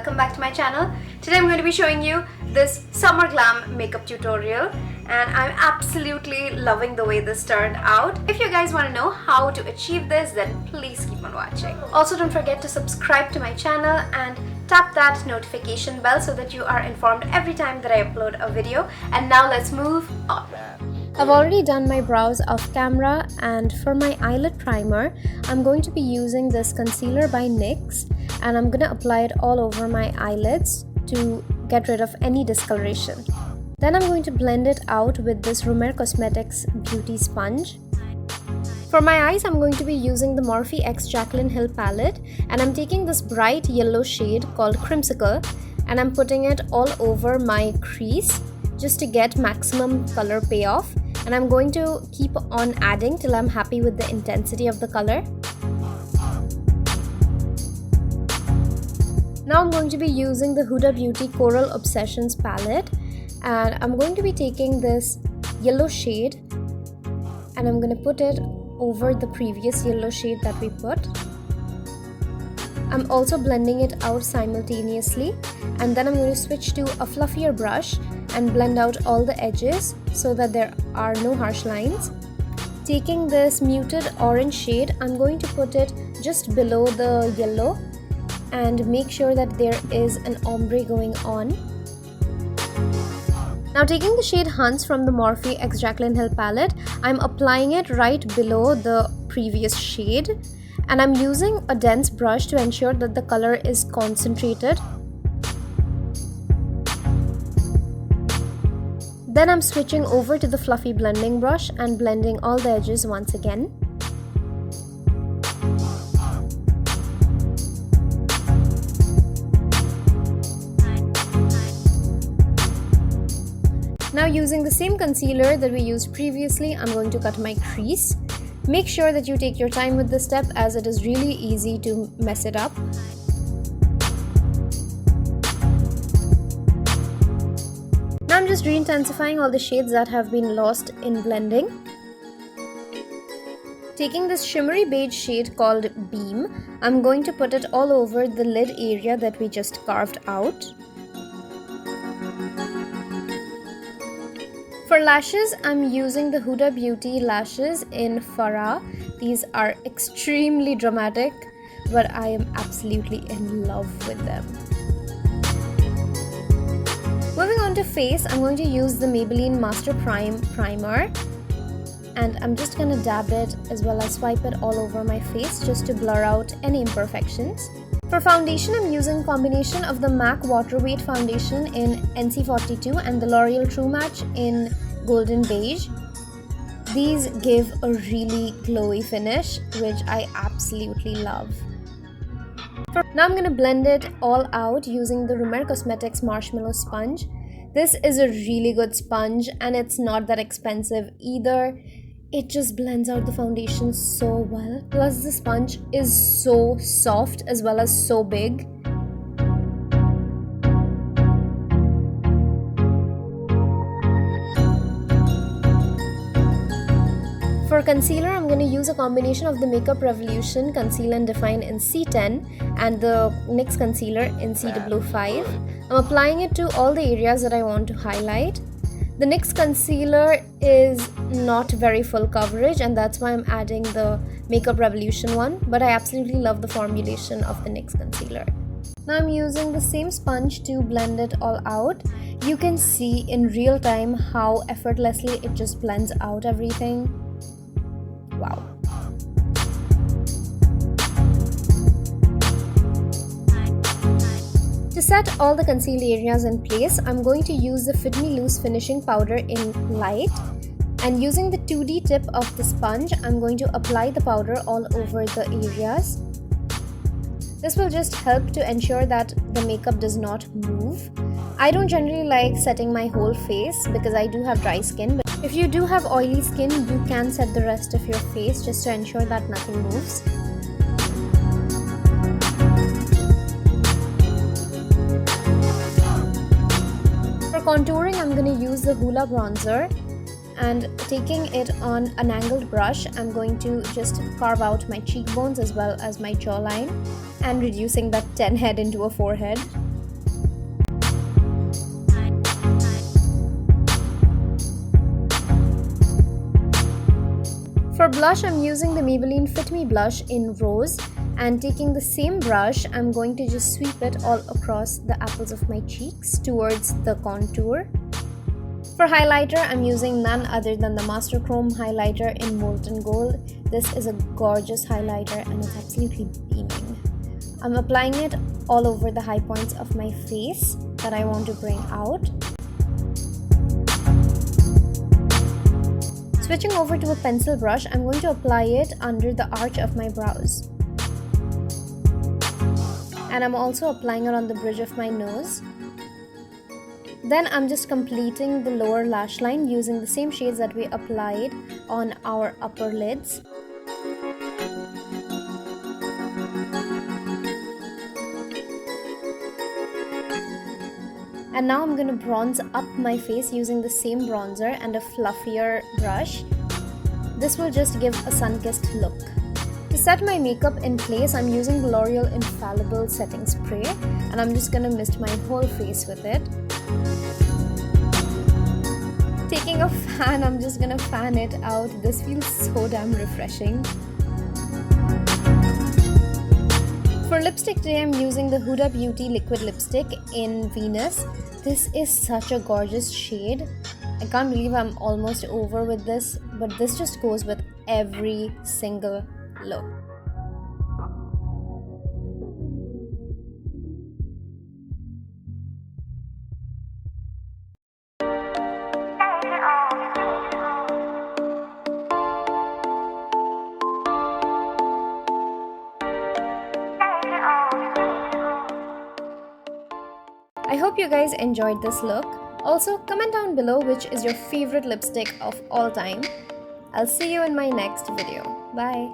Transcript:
welcome back to my channel. Today I'm going to be showing you this summer glam makeup tutorial and I'm absolutely loving the way this turned out. If you guys want to know how to achieve this, then please keep on watching. Also, don't forget to subscribe to my channel and tap that notification bell so that you are informed every time that I upload a video. And now let's move on. I've already done my brows off camera, and for my eyelid primer I'm going to be using this concealer by NYX and I'm gonna apply it all over my eyelids to get rid of any discoloration. Then I'm going to blend it out with this Roumer Cosmetics Beauty Sponge. For my eyes, I'm going to be using the MORPHE X Jaclyn Hill palette, and I'm taking this bright yellow shade called Crimsicle and I'm putting it all over my crease just to get maximum color payoff. And I'm going to keep on adding till I'm happy with the intensity of the color. Now I'm going to be using the Huda Beauty Coral Obsessions palette, and I'm going to be taking this yellow shade and I'm going to put it over the previous yellow shade that we put. I'm also blending it out simultaneously, and then I'm going to switch to a fluffier brush and blend out all the edges so that there are no harsh lines. Taking this muted orange shade, I'm going to put it just below the yellow and make sure that there is an ombre going on. Now taking the shade Hunts from the MORPHE X Jaclyn Hill palette, I'm applying it right below the previous shade, and I'm using a dense brush to ensure that the color is concentrated. Then I'm switching over to the fluffy blending brush and blending all the edges once again. Now using the same concealer that we used previously, I'm going to cut my crease. Make sure that you take your time with this step as it is really easy to mess it up. Now I'm just re-intensifying all the shades that have been lost in blending. Taking this shimmery beige shade called Beam, I'm going to put it all over the lid area that we just carved out. For lashes, I'm using the Huda Beauty lashes in FARAH. These are extremely dramatic, but I am absolutely in love with them. Moving on to face, I'm going to use the Maybelline Master Primer, and I'm just going to dab it as well as swipe it all over my face just to blur out any imperfections. For foundation, I'm using a combination of the MAC Water Weight Foundation in NC42 and the Loreal True Match in Golden Beige. These give a really glowy finish, which I absolutely love. Now I'm going to blend it all out using the Roumer Cosmetics Marshmallow Sponge. This is a really good sponge and it's not that expensive either. It just blends out the foundation so well. Plus the sponge is so soft as well as so big. For concealer, I'm going to use a combination of the Makeup Revolution Conceal and Define in C10 and the NYX Concealer in CW5. I'm applying it to all the areas that I want to highlight. The NYX Concealer is not very full coverage, and that's why I'm adding the Makeup Revolution one, but I absolutely love the formulation of the NYX Concealer. Now I'm using the same sponge to blend it all out. You can see in real time how effortlessly it just blends out everything. Wow. To set all the concealed areas in place, I'm going to use the Fit Me Loose Finishing Powder in Light, and using the 2D tip of the sponge, I'm going to apply the powder all over the areas. This will just help to ensure that the makeup does not move. I don't generally like setting my whole face because I do have dry skin, but if you do have oily skin, you can set the rest of your face just to ensure that nothing moves. For contouring, I'm going to use the Hoola bronzer, and taking it on an angled brush, I'm going to just carve out my cheekbones as well as my jawline and reducing that 10 head into a 4 head. For blush, I'm using the Maybelline Fit Me blush in Rose, and taking the same brush, I'm going to just sweep it all across the apples of my cheeks towards the contour. For highlighter, I'm using none other than the Master Chrome highlighter in Molten Gold. This is a gorgeous highlighter and it's absolutely beaming. I'm applying it all over the high points of my face that I want to bring out. Switching over to a pencil brush, I'm going to apply it under the arch of my brows. And I'm also applying it on the bridge of my nose. Then I'm just completing the lower lash line using the same shades that we applied on our upper lids. And now I'm going to bronze up my face using the same bronzer and a fluffier brush. This will just give a sun-kissed look. To set my makeup in place, I'm using the L'Oreal Infallible setting spray, and I'm just going to mist my whole face with it. Taking a fan, I'm just gonna fan it out. This feels so damn refreshing. For lipstick today, I'm using the Huda Beauty liquid lipstick in Venus. This is such a gorgeous shade. I can't believe I'm almost over with this, but this just goes with every single look. I hope you guys enjoyed this look. Also, comment down below which is your favorite lipstick of all time. I'll see you in my next video. Bye!